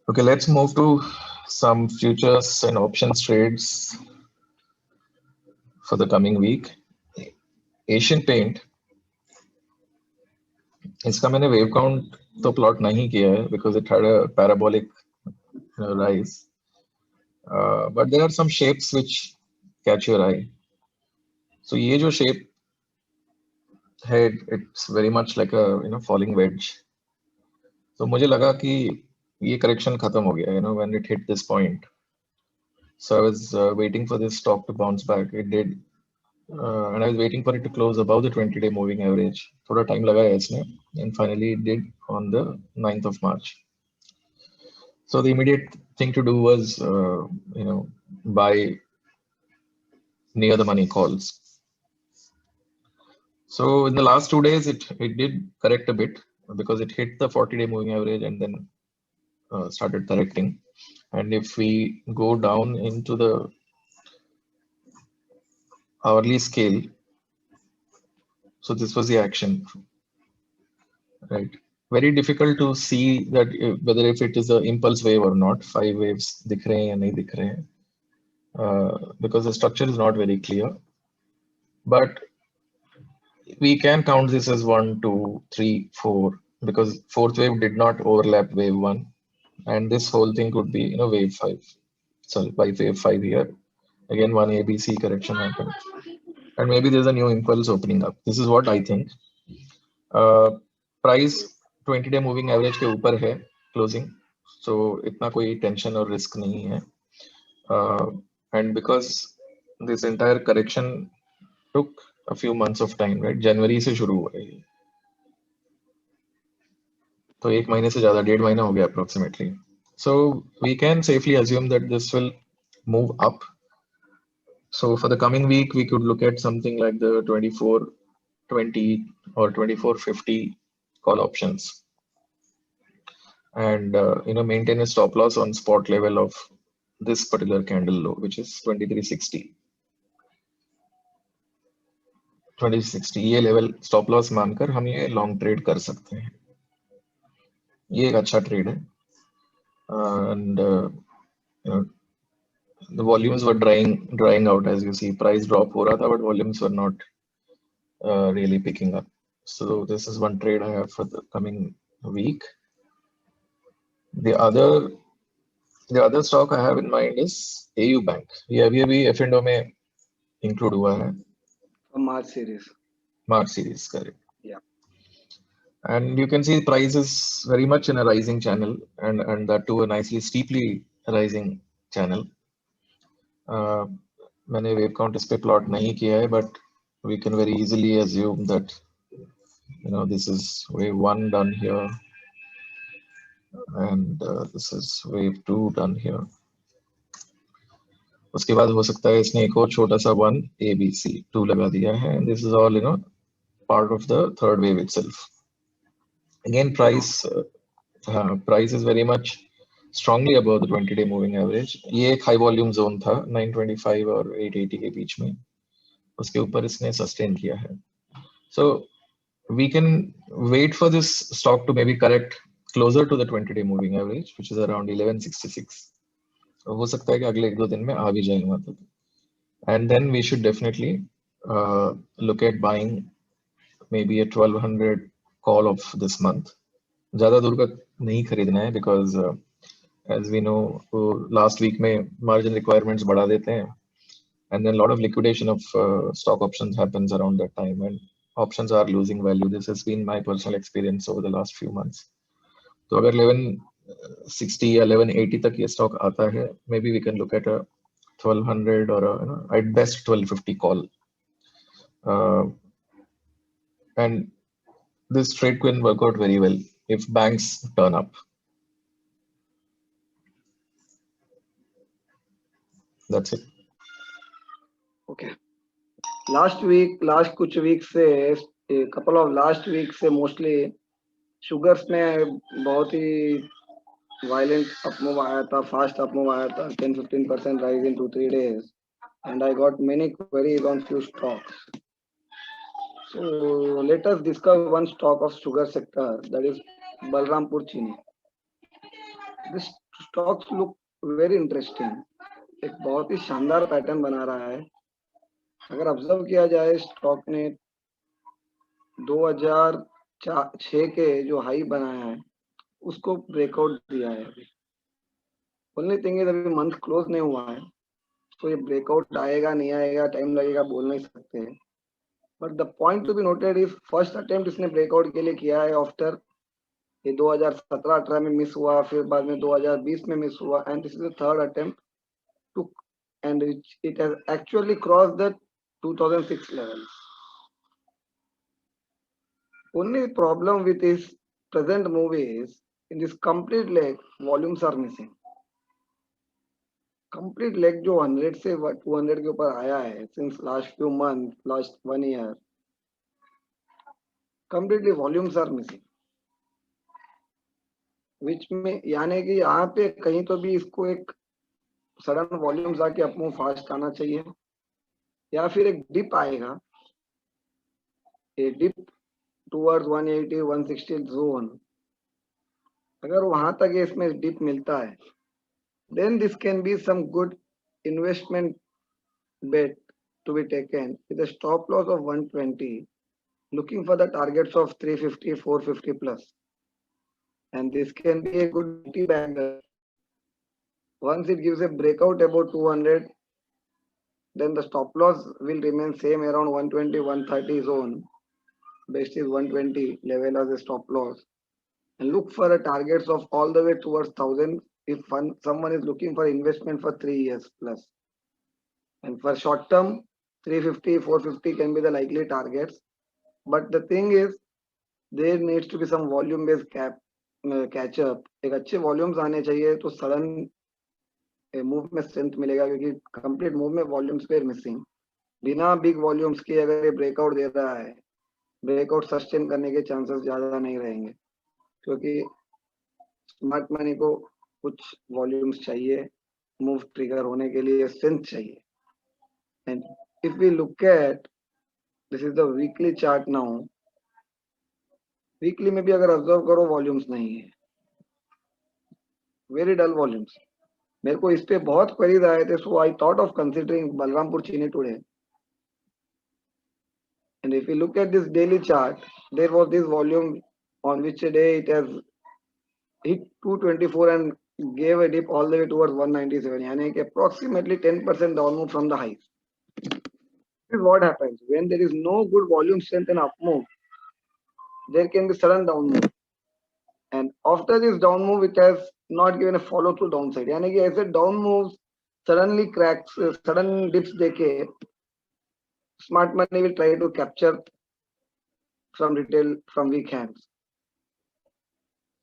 Okay, let's move to some futures and options trades for the coming week. Asian Paint, इसका मैंने wave count तो plot नहीं किया है because it had a parabolic rise. But there are some shapes which catch your eye. So ये जो shape है, it's very much like a falling wedge. So मुझे लगा कि ये correction खत्म हो गया, when it hit this point. So I was waiting for this stock to bounce back. It did, and I was waiting for it to close above the 20-day moving average. थोड़ा time लगा है इसमें, and finally it did on the 9th of March. So the immediate thing to do was, buy near the money calls. So in the last 2 days, it did correct a bit because it hit the 40-day moving average and then started correcting. And if we go down into the hourly scale, so this was the action, right? Very difficult to see that whether if it is an impulse wave or not. 5 waves दिख रहे हैं या नहीं दिख रहे हैं, because the structure is not very clear. But we can count this as 1, 2, 3, 4 because fourth wave did not overlap wave 1, and this whole thing could be wave 5. Sorry, by wave 5 here again one ABC correction happened, and maybe there's a new impulse opening up. This is what I think. Price 20-day moving average के ऊपर है closing, so इतना कोई tension और risk नहीं है, and because this entire correction took a few months of time, right? जनवरी से शुरू हुआ है, तो 1 महीने से ज्यादा, 1.5 महीना हो गया approximately. So we can safely assume that this will move up. So for the coming week, we could look at something like the 24.20 or 24.50 call options, and maintain a stop loss on spot level of this particular candle low, which is 2360. 2060 ये level stop loss मानकर हम ये long trade कर सकते हैं. ये एक अच्छा ट्रेड है, and the volumes were drying out. As you see, price drop हो रहा था, but volumes were not really picking up. So this is one trade I have for the coming week. The other stock I have in mind is AU Bank. ये अभी F&O में include हुआ है. March series. March series, correct. Yeah. And you can see the price is very much in a rising channel, and that too a nicely steeply rising channel. मैंने wave count इस पे plot नहीं किया है, but we can very easily assume that this is wave 1 done here, and this is wave 2 done here. उसके बाद हो सकता है इसने एक और छोटा सा 1 ABC 2 लगा दिया है, and this is all part of the third wave itself. Again, price is very much strongly above the 20-day moving average. ये एक high volume zone था 925 और 880 के बीच में, उसके ऊपर इसने sustain किया है. So we can wait for this stock to maybe correct closer to the 20-day moving average, which is around 1166. हो सकता है कि अगले 1-2 दिन में आ भी जाए वहां तक, and then we should definitely look at buying maybe a 1200 call of this month. ज्यादा दूर का नहीं खरीदना है because as we know last week में margin requirements बढ़ा देते हैं, and then a lot of liquidation of stock options happens around that time, and options are losing value. This has been my personal experience over the last few months. तो अगर 1160 या 1180 तक ये stock आता है, maybe we can look at a 1200 or at best 1250 call, and this trade can work out very well if banks turn up. That's it. Okay. Last कुछ week से, a couple of last weeks से mostly sugars में बहुत ही violent up move आया था, fast up move आया था, 10-15% rise in 2-3 days, and I got many queries on few stocks. So let us discuss one stock of sugar sector, that is Balrampur Chini. This stocks look very interesting, एक बहुत ही शानदार pattern बना रहा है। अगर observe किया जाए stock ने 2006 के जो हाई बनाया है उसको ब्रेकआउट दिया है। अभी ओनली थिंग इज अभी मंथ क्लोज नहीं हुआ है, तो ये ब्रेकआउट आएगा नहीं आएगा टाइम लगेगा, बोल नहीं सकते हैं। But the point to be noted is first attempt इसने ब्रेकआउट के लिए किया है आफ्टर ये 2017-18 में मिस हुआ, फिर बाद में 2020 में मिस हुआ, and this is the third attempt to, and it has actually cross the 2006 level. Only problem with this present move is in this complete leg volumes are missing. Complete leg जो 100 से 200 के ऊपर आया है since last few months, last 1 year, completely volumes are missing. Which में यानी कि यहाँ पे कहीं तो भी इसको एक सडन वॉल्यूम्स आके अपमूव फास्ट आना चाहिए, या फिर एक डिप आएगा, ए डिप टूवर्ड्स 180 160 जोन, अगर वहां तक इसमें डिप मिलता है then this can be some good investment bet to be taken with a stop loss of 120, looking for the targets of 350 450 plus, and this can be a good bagger. Once it gives a breakout about 200, then the stop loss will remain same around 120 130 zone. Best is 120 level as a stop loss, and look for the targets of all the way towards 1000 if someone is looking for investment for 3 years plus. And for short term, 350 450 can be the likely targets, but the thing is there needs to be some volume based catch up. एक अच्छे volumes आने चाहिए तो sudden move में strength मिलेगा, क्योंकि complete move में volumes पे मिसिंग, बिना बिग वॉल्यूम्स के अगर ये ब्रेकआउट दे रहा है, ब्रेकआउट सस्टेन करने के चांसेस ज्यादा नहीं रहेंगे, क्योंकि स्मार्ट मनी को कुछ वॉल्यूम्स चाहिए, मूव ट्रिगर होने के लिए स्ट्रेंथ चाहिए. And if we look at, this is the weekly chart now, weekly में भी अगर ऑब्जर्व करो वॉल्यूम्स नहीं है, वेरी डल वॉल्यूम्स. मेरे को इस पे बहुत क्वेरीज आए थे, so I thought of considering Balrampur Chini today. And if you look at this daily chart, there was this volume on which day it has hit 224 and gave a dip all the way towards 197, यानी कि approximately 10% down move from the highs. This is what happens when there is no good volume strength and up move, there can be sudden down move, and after this down move it has not given a follow through downside, यानी कि ऐसे down moves suddenly cracks, sudden dips देके smart money will try to capture from retail from weak hands.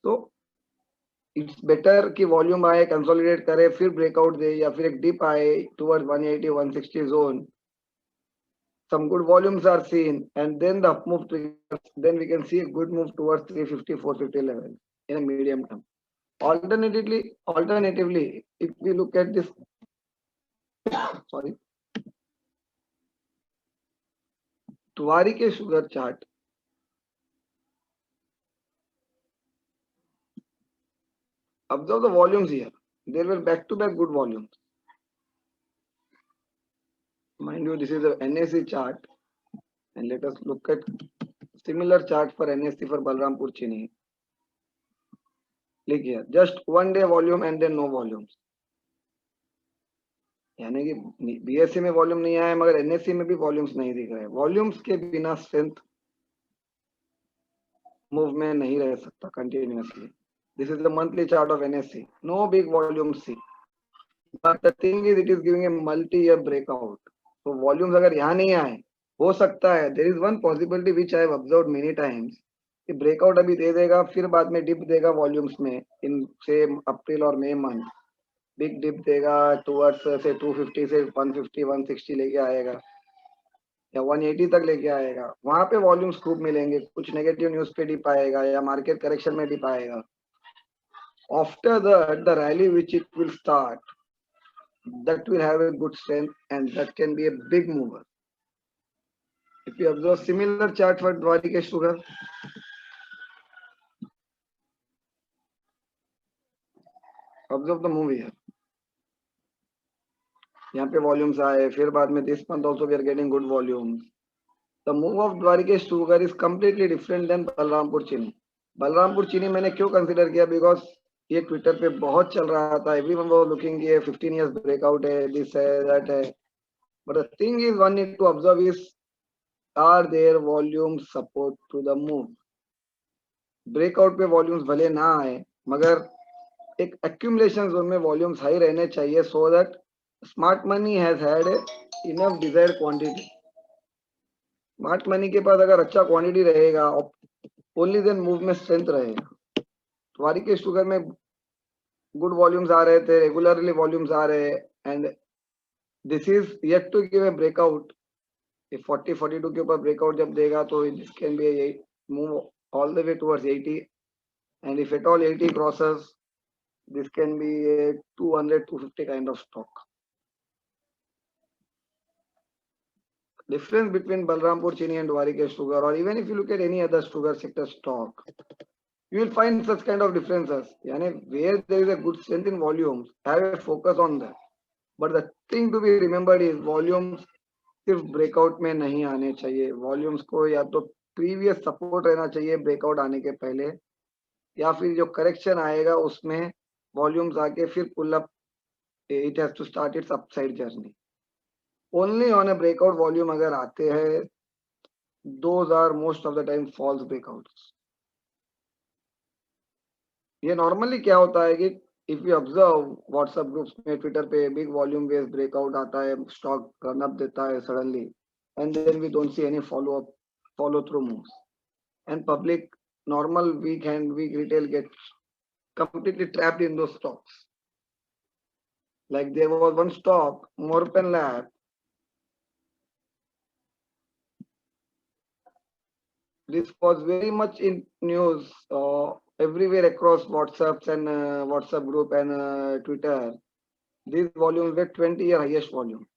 So it's better कि volume आए, consolidate करे, फिर breakout दे, या फिर एक डिप आए towards 180 160 zone, some good volumes are seen, and then the up move triggers, then we can see a good move towards 350 450 level in a medium term. Alternatively, if we look at this sorry, Tuwari ke sugar chart, observe the volumes here. There were back to back good volumes. Mind you, this is the NSE chart, and let us look at similar chart for NSE for Balrampur Chini. Look here, just 1 day volume and then no volumes. यानी कि BSc में volume नहीं आया, मगर NSC में भी volumes नहीं दिख रहे. वॉल्यूम्स के बिना स्ट्रेंथ मूव में नहीं रह सकता continuously. This is the monthly chart of NSC, no big volume see, but the thing is it is giving a multi year breakout. तो वॉल्यूम्स अगर यहाँ नहीं आए, हो सकता है there is one possibility which I have observed many times, कि breakout अभी दे देगा, फिर बाद में डिप देगा वॉल्यूम्स में इन से अप्रैल और मई मंथ, बिग डिप देगा टुवर्ड्स से 250 से 150 160 लेके आएगा, या 180 तक लेके आएगा. वहां पे वॉल्यूम्स खूब मिलेंगे, कुछ नेगेटिव न्यूज पे डिप आएगा या मार्केट करेक्शन में डिप आएगा. After that the rally which it will start, that will have a good strength, and that can be a big mover. If you observe similar chart for Dwarikesh Sugar, observe the move here. यहाँ पे volumes आए, फिर बाद में this month also we are getting good volumes. The move of Dwarikesh Sugar is completely different than Balrampur Chini. Balrampur चीनी मैंने क्यों consider किया, बिकॉज ये ट्विटर पे बहुत चल रहा था, एवरीवन वाज लुकिंग, ये 15 इयर्स ब्रेकआउट है, दिस है, दैट है. But the thing is one need to observe is, are there volume support to the move. Breakout पे वॉल्यूम्स भले ना आए, मगर एक एक्यूमुलेशन जोन में वॉल्यूम्स हाई रहने चाहिए, so that smart money has had enough desired quantity. Smart money के पास अगर अच्छा क्वांटिटी रहेगा, ओनली देन मूव में स्ट्रेंथ रहेगा. द्वारिकेश शुगर में गुड वॉल्यूम्स आ रहे थे, रेगुलरली वॉल्यूम्स आ रहे, and this is yet to give a breakout. 40-42 के ऊपर ब्रेकआउट जब देगा तो this can be move all the way towards 80, and if at all 80 crosses, this can be a 200-250 kind of stock. Difference between Balrampur Chini and Dwarikesh Sugar, or even if you look at any other sugar sector stock, you will find such kind of differences. Yani where there is a good strength in volumes, have a focus on that. But the thing to be remembered is volumes सिर्फ breakout में नहीं आने चाहिए. Volumes को या तो previous support रहना चाहिए ब्रेकआउट आने के पहले, या फिर जो करेक्शन आएगा उसमें वॉल्यूम्स आके फिर pull up, it has to start its upside journey. Only on a breakout volume अगर आते हैं, those are most of the time false breakouts. ये नॉर्मली क्या होता है कि if you observe WhatsApp groups में, ट्विटर पे बिग वॉल्यूम बेस्ड ब्रेकआउट आता है, स्टॉक रन अप देता है suddenly, and then we don't see any follow through moves, and public, normal weak retail gets completely trapped in those stocks. Like there was one stock, Morpen Lab. This was very much in news everywhere across WhatsApps and WhatsApp group and Twitter. These volumes were 20-year highest volume.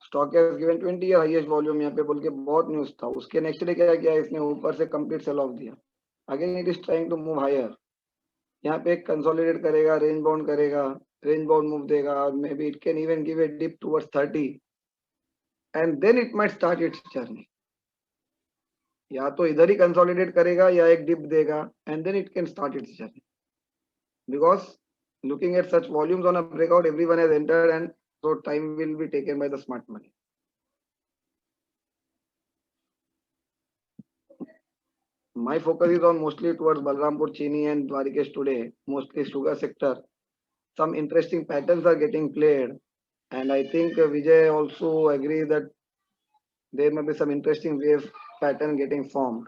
Stock has given 20 year highest volume, यहाँ पे बोल के बहुत news था. उसके next day क्या किया इसने, ऊपर से कंप्लीट सेल ऑफ दिया. Again it is trying to move higher. यहाँ पे कंसोलिडेट करेगा, रेंज बाउंड करेगा, रेंज बाउंड मूव देगा, और maybe it can even give a dip towards 30, and then it might start its journey. या तो इधर ही कंसोलिडेट करेगा या एक डिप देगा, and then it can start its journey. Because looking at such volumes on a breakout, everyone has entered, and so time will be taken by the smart money. My focus is on mostly towards Balrampur Chini and Dwarikesh today, mostly sugar sector. Some interesting patterns are getting played, and I think Vijay also agrees that there may be some interesting wave pattern getting formed.